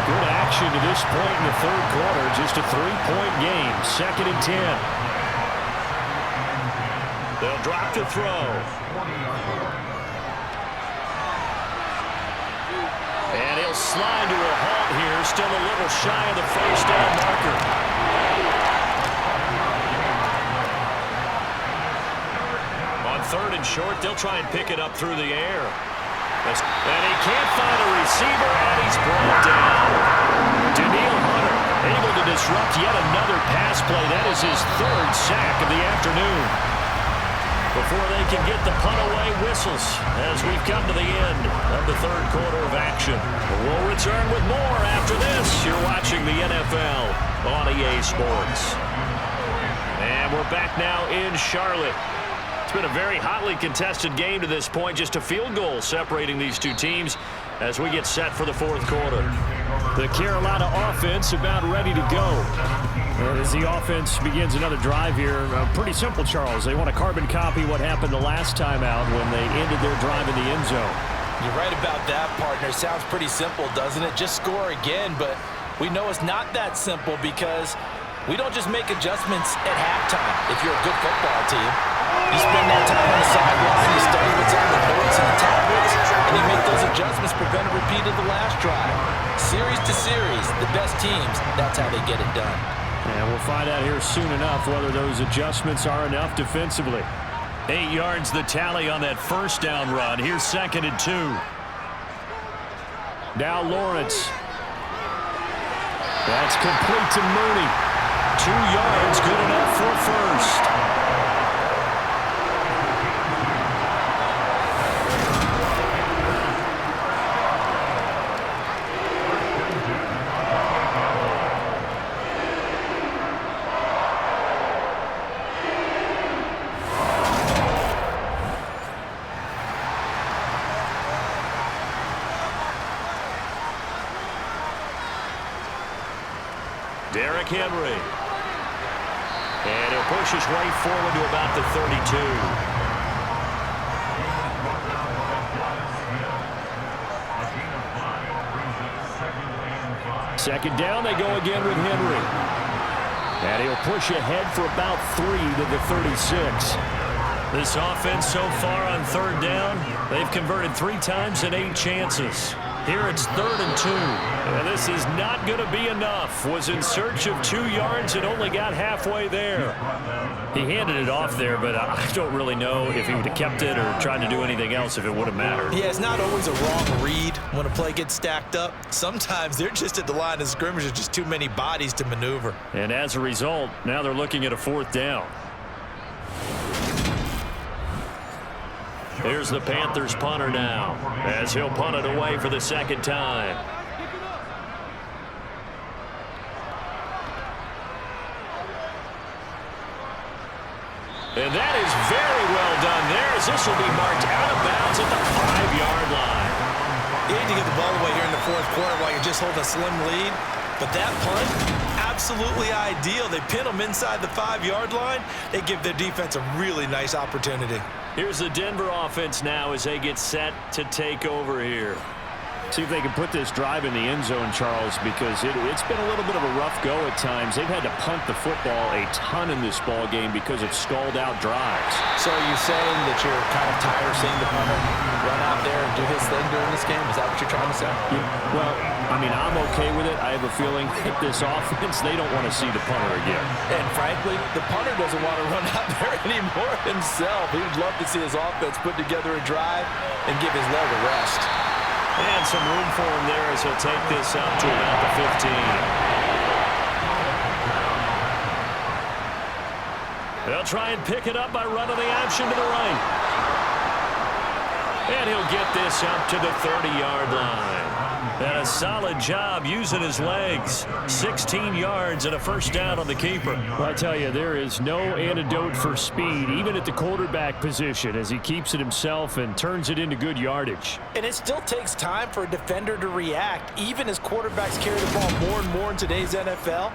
Good action to this point in the 3rd quarter. Just a 3-point game. 2nd and 10. They'll drop to throw. And he'll slide to a halt here. Still a little shy of the 1st down marker. On 3rd and short, they'll try and pick it up through the air. And he can't find a receiver, and he's brought down. Daniil Hunter able to disrupt yet another pass play. That is his 3rd sack of the afternoon. before they can get the punt away whistles as we've come to the end of the third quarter of action. We'll return with more after this. You're watching the NFL on EA Sports. And we're back now in Charlotte. It's been a very hotly contested game to this point. Just a field goal separating these two teams as we get set for the fourth quarter. The Carolina offense about ready to go. And as the offense begins another drive here, pretty simple, Charles. They want to carbon copy what happened the last time out when they ended their drive in the end zone. You're right about that, partner. Sounds pretty simple, doesn't it? Just score again, but we know it's not that simple because we don't just make adjustments at halftime if you're a good football team. You spend that time on the sideline, you study what's on the notes and the tablets, and you make those adjustments, prevent a repeat of the last drive. Series to series, the best teams, that's how they get it done. And we'll find out here soon enough whether those adjustments are enough defensively. 8 yards the tally on that first down run. Here's 2nd and 2. Now Lawrence. That's complete to Mooney. 2 yards, good enough for a first. Derrick Henry. And he'll push his way forward to about the 32. Second down, they go again with Henry. And he'll push ahead for about 3 to the 36. This offense so far on third down, they've converted 3 times in 8 chances. Here it's 3rd and 2. And this is not going to be enough. Was in search of 2 yards and only got halfway there. He handed it off there, but I don't really know if he would have kept it or tried to do anything else if it would have mattered. Yeah, it's not always a wrong read when a play gets stacked up. Sometimes they're just at the line of scrimmage. There's just too many bodies to maneuver. And as a result, now they're looking at a 4th down. Here's the Panthers punter now as he'll punt it away for the 2nd time. And that is very well done there as this will be marked out of bounds at the 5-yard line. You need to get the ball away here in the fourth quarter while you're just holding a slim lead. But that punt, absolutely ideal. They pin them inside the 5-yard line. They give their defense a really nice opportunity. Here's the Denver offense now as they get set to take over here. See if they can put this drive in the end zone, Charles, because it's been a little bit of a rough go at times. They've had to punt the football a ton in this ball game because of stalled-out drives. So are you saying that you're kind of tired of seeing the punter run out there and do his thing during this game? Is that what you're trying to say? Yeah. Well, I mean, I'm okay with it. I have a feeling that this offense, they don't want to see the punter again. And frankly, the punter doesn't want to run out there anymore himself. He would love to see his offense put together a drive and give his leg a rest. And some room for him there as he'll take this up to about the 15. They'll try and pick it up by running the option to the right. And he'll get this up to the 30-yard line. And a solid job using his legs. 16 yards and a first down on the keeper. Well, I tell you, there is no antidote for speed, even at the quarterback position, as he keeps it himself and turns it into good yardage. And it still takes time for a defender to react, even as quarterbacks carry the ball more and more in today's NFL.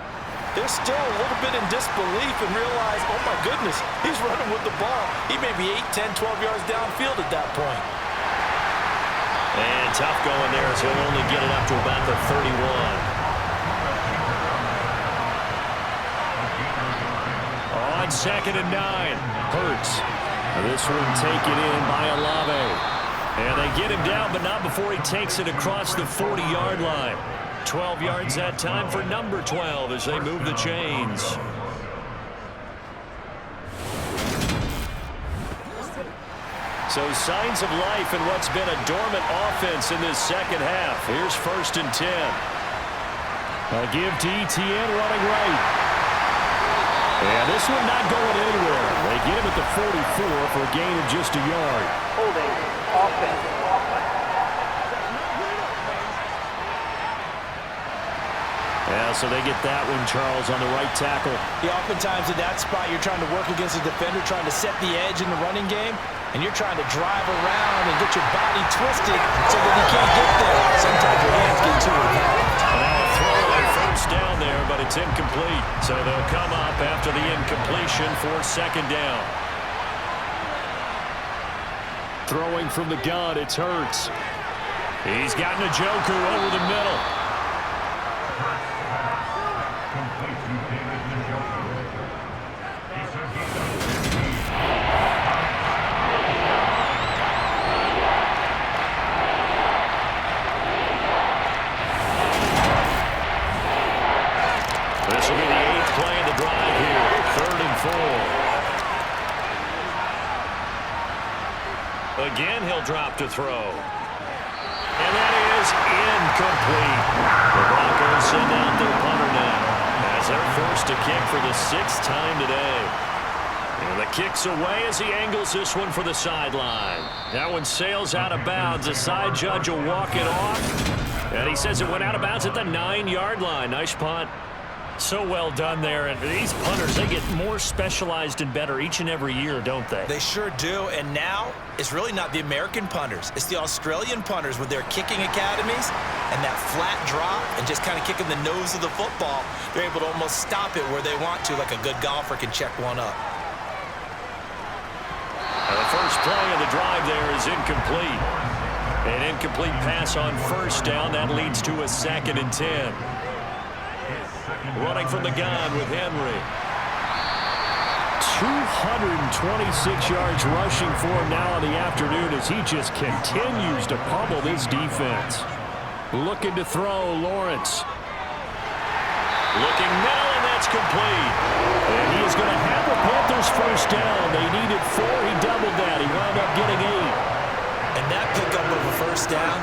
They're still a little bit in disbelief and realize, oh my goodness, he's running with the ball. He may be 8, 10, 12 yards downfield at that point. And tough going there as he'll only get it up to about the 31. On 2nd and 9, Hurts. This one taken in by Olave. And they get him down, but not before he takes it across the 40-yard line. 12 yards that time for number 12 as they move the chains. So signs of life in what's been a dormant offense in this second half. Here's 1st and 10. A give to Etienne running right. And this one not going anywhere. They get him at the 44 for a gain of just a yard. Holding. Offense. Yeah, so they get that one, Charles, on the right tackle. Yeah, oftentimes in that spot, you're trying to work against a defender, trying to set the edge in the running game, and you're trying to drive around and get your body twisted so that he can't get there. Sometimes your hands get too involved. Now a throw on first down there, but it's incomplete. So they'll come up after the incompletion for second down. Throwing from the gun, it's Hurts. He's got Njoku over the middle. Complete to David Njoku. He's a This will be the 8th play of the drive here. 3rd and 4. Again, he'll drop to throw. And that is incomplete. The Broncos send out their punter now as they're forced to kick for the 6th time today. And the kick's away as he angles this one for the sideline. That one sails out of bounds. The side judge will walk it off. And he says it went out of bounds at the 9-yard line. Nice punt. So well done there. And these punters, they get more specialized and better each and every year, don't they? They sure do. And now it's really not the American punters. It's the Australian punters with their kicking academies and that flat drop and just kind of kicking the nose of the football. They're able to almost stop it where they want to, like a good golfer can check one up. The first play of the drive there is incomplete. An incomplete pass on first down. That leads to a 2nd and 10. Running from the gun with Henry. 226 yards rushing for him now in the afternoon as he just continues to pummel this defense. Looking to throw, Lawrence. Looking middle, and that's complete. And he is going to have the Panthers first down. They needed 4. He doubled that. He wound up getting 8. And that pickup of a first down,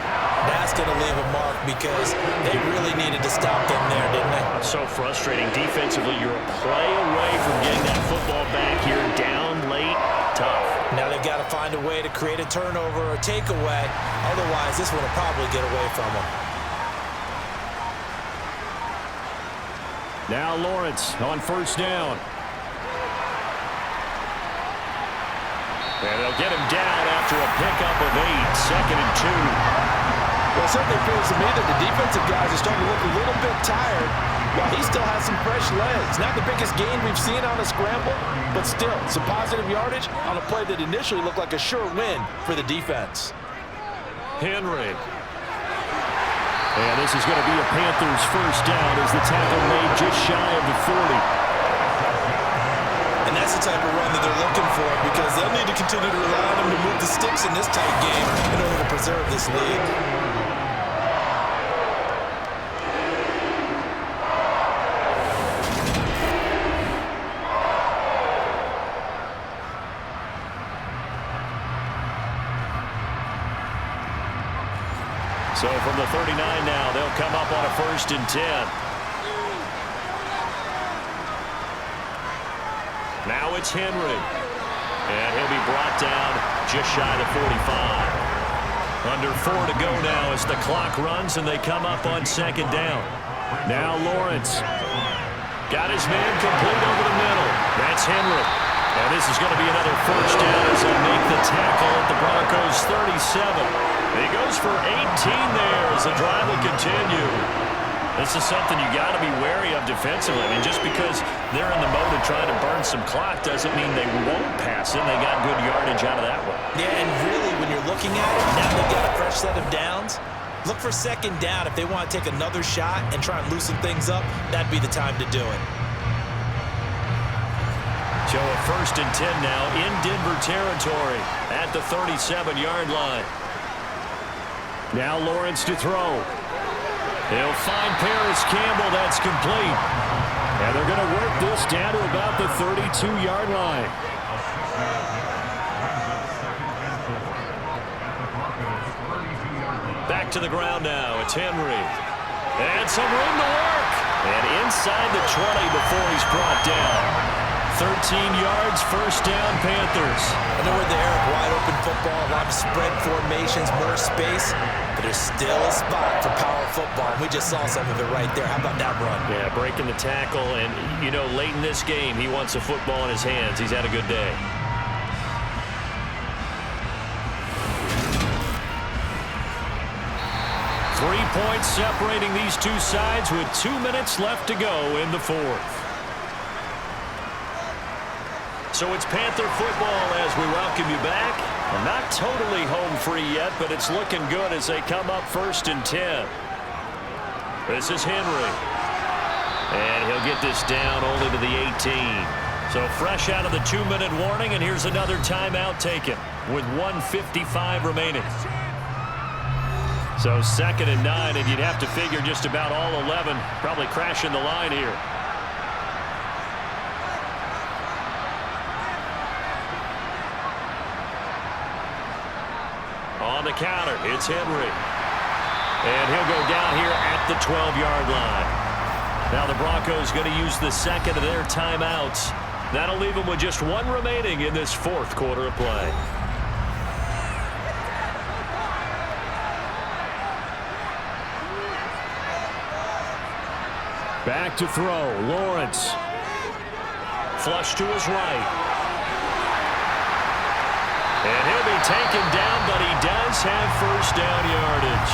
that's going to leave a mark because they really needed to stop them there, didn't they? So frustrating. Defensively, you're a play away from getting that football back here. Down late, tough. Now they've got to find a way to create a turnover or a takeaway. Otherwise, this one will probably get away from them. Now Lawrence on first down. And they'll get him down after a pickup of 8. 2nd and 2. Well, it certainly feels to me that the defensive guys are starting to look a little bit tired while he still has some fresh legs. Not the biggest gain we've seen on a scramble, but still some positive yardage on a play that initially looked like a sure win for the defense. Henry. And this is going to be a Panthers first down as the tackle made just shy of the 40. And that's the type of run that they're looking for because they'll need to continue to rely on him to move the sticks in this tight game in order to preserve this lead. So from the 39 now, they'll come up on a 1st and 10. Now it's Henry. And he'll be brought down just shy of the 45. Under 4 to go now as the clock runs and they come up on 2nd down. Now Lawrence. Got his man complete over the middle. That's Henry. And this is going to be another first down as they make the tackle at the Broncos 37. He goes for 18 there as the drive will continue. This is something you got to be wary of defensively. I mean, just because they're in the mode of trying to burn some clock doesn't mean they won't pass it. They got good yardage out of that one. Yeah, and really, when you're looking at it, now they've got a fresh set of downs. Look for 2nd down. If they want to take another shot and try and loosen things up, that'd be the time to do it. So a 1st and 10 now in Denver territory at the 37-yard line. Now Lawrence to throw. He'll find Paris Campbell. That's complete. And they're going to work this down to about the 32-yard line. Back to the ground now. It's Henry. And some room to work. And inside the 20 before he's brought down. 13 yards, first down, Panthers. I know we're there, wide open football, a lot of spread formations, more space, but there's still a spot for power football. And we just saw some of it right there. How about that run? Yeah, breaking the tackle, and, you know, late in this game, he wants a football in his hands. He's had a good day. Three points separating these two sides with 2 minutes left to go in the fourth. So it's Panther football as we welcome you back. Well, not totally home free yet, but it's looking good as they come up 1st and 10. This is Henry. And he'll get this down only to the 18. So fresh out of the 2-minute warning, and here's another timeout taken with 1:55 remaining. So 2nd and 9, and you'd have to figure just about all 11 probably crashing the line here. On the counter, it's Henry. And he'll go down here at the 12-yard line. Now the Broncos going to use the second of their timeouts. That'll leave them with just one remaining in this fourth quarter of play. Back to throw, Lawrence. Flush to his right. And he'll be taken down, but he does have first down yardage.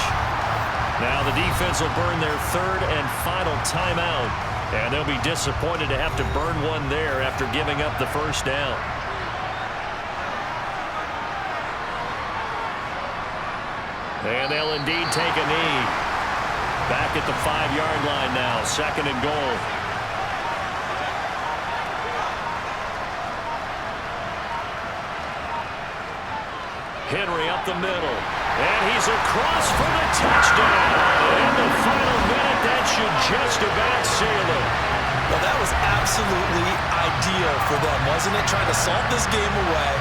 Now the defense will burn their 3rd and final timeout, and they'll be disappointed to have to burn one there after giving up the first down. And they'll indeed take a knee. Back at the 5-yard line now, 2nd and goal. Henry up the middle, and he's across for the touchdown. In the final minute, that should just about seal it. Well, that was absolutely ideal for them, wasn't it? Trying to salt this game away.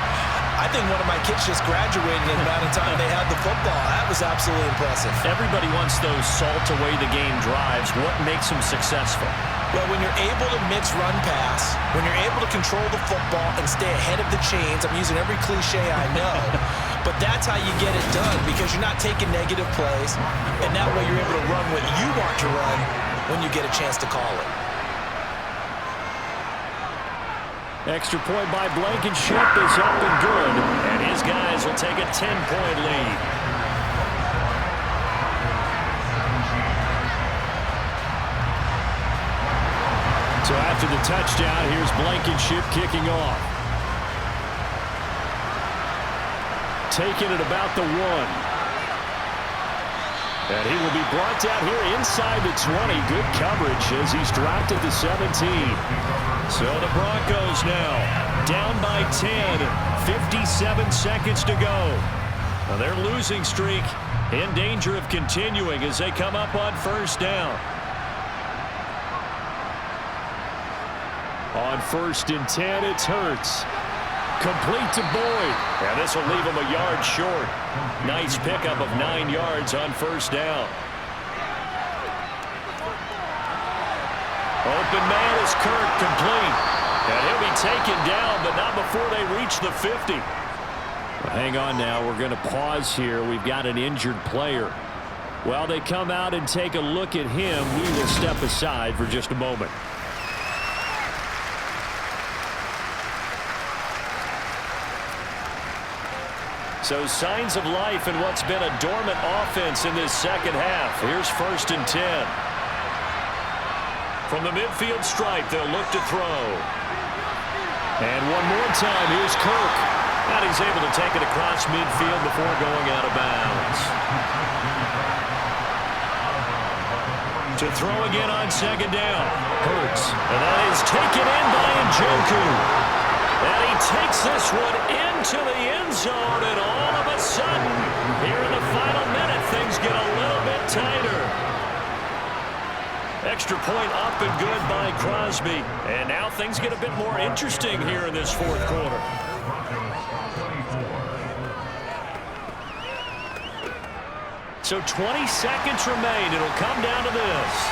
I think one of my kids just graduated in the amount of time they had the football. That was absolutely impressive. Everybody wants those salt-away-the-game drives. What makes them successful? Well, when you're able to mix run-pass, when you're able to control the football and stay ahead of the chains, I'm using every cliche I know, but that's how you get it done because you're not taking negative plays, and that way you're able to run what you want to run when you get a chance to call it. Extra point by Blankenship is up and good, and his guys will take a 10-point lead. So after the touchdown, here's Blankenship kicking off. Taking it about the 1. And he will be brought down here inside the 20. Good coverage as he's dropped at the 17. So the Broncos now down by 10. 57 seconds to go. Now their losing streak in danger of continuing as they come up on first down. On 1st and 10, it's Hurts. Complete to Boyd. And this will leave him a yard short. Nice pickup of 9 yards on first down. Open man is Kirk, complete. And he'll be taken down, but not before they reach the 50. Well, hang on now. We're going to pause here. We've got an injured player. While they come out and take a look at him, we will step aside for just a moment. So signs of life in what's been a dormant offense in this second half. Here's 1st and 10. From the midfield stripe, they'll look to throw. And one more time, here's Kirk. And he's able to take it across midfield before going out of bounds. To throw again on 2nd down. Hurts. And that is taken in by Njoku. And he takes this one into the end zone, and all of a sudden, here in the final minute, things get a little bit tighter. Extra point up and good by Crosby. And now things get a bit more interesting here in this fourth quarter. So 20 seconds remain. It'll come down to this.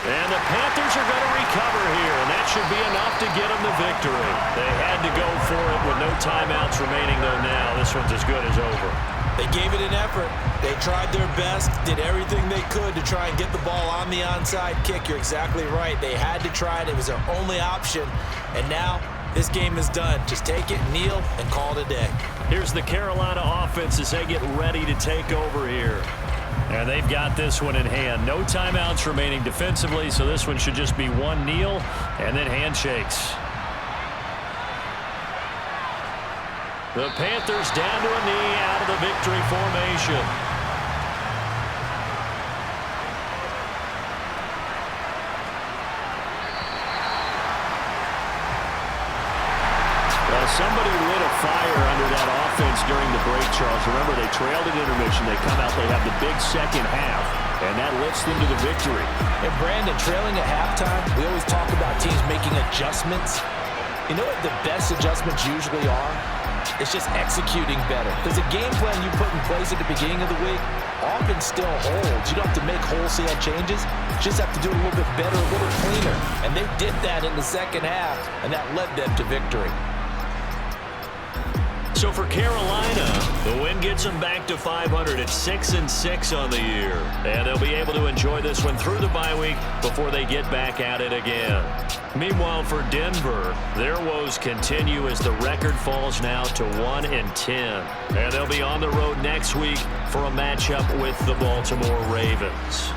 And the Panthers are going to recover here, and that should be enough to get them the victory. They had to go for it with no timeouts remaining, though now this one's as good as over. They gave it an effort. They tried their best, did everything they could to try and get the ball on the onside kick. You're exactly right. They had to try it. It was their only option. And now this game is done. Just take it, kneel, and call it a day. Here's the Carolina offense as they get ready to take over here. And they've got this one in hand. No timeouts remaining defensively, so this one should just be one kneel and then handshakes. The Panthers down to a knee out of the victory formation. Somebody lit a fire under that offense during the break, Charles. Remember, they trailed at intermission. They come out, they have the big second half, and that lifts them to the victory. And Brandon, trailing at halftime, we always talk about teams making adjustments. You know what the best adjustments usually are? It's just executing better. Because the game plan you put in place at the beginning of the week often still holds. You don't have to make wholesale changes. You just have to do it a little bit better, a little cleaner. And they did that in the second half, and that led them to victory. So for Carolina, the win gets them back to 500 at 6-6 on the year. And they'll be able to enjoy this one through the bye week before they get back at it again. Meanwhile, for Denver, their woes continue as the record falls now to 1-10. And they'll be on the road next week for a matchup with the Baltimore Ravens.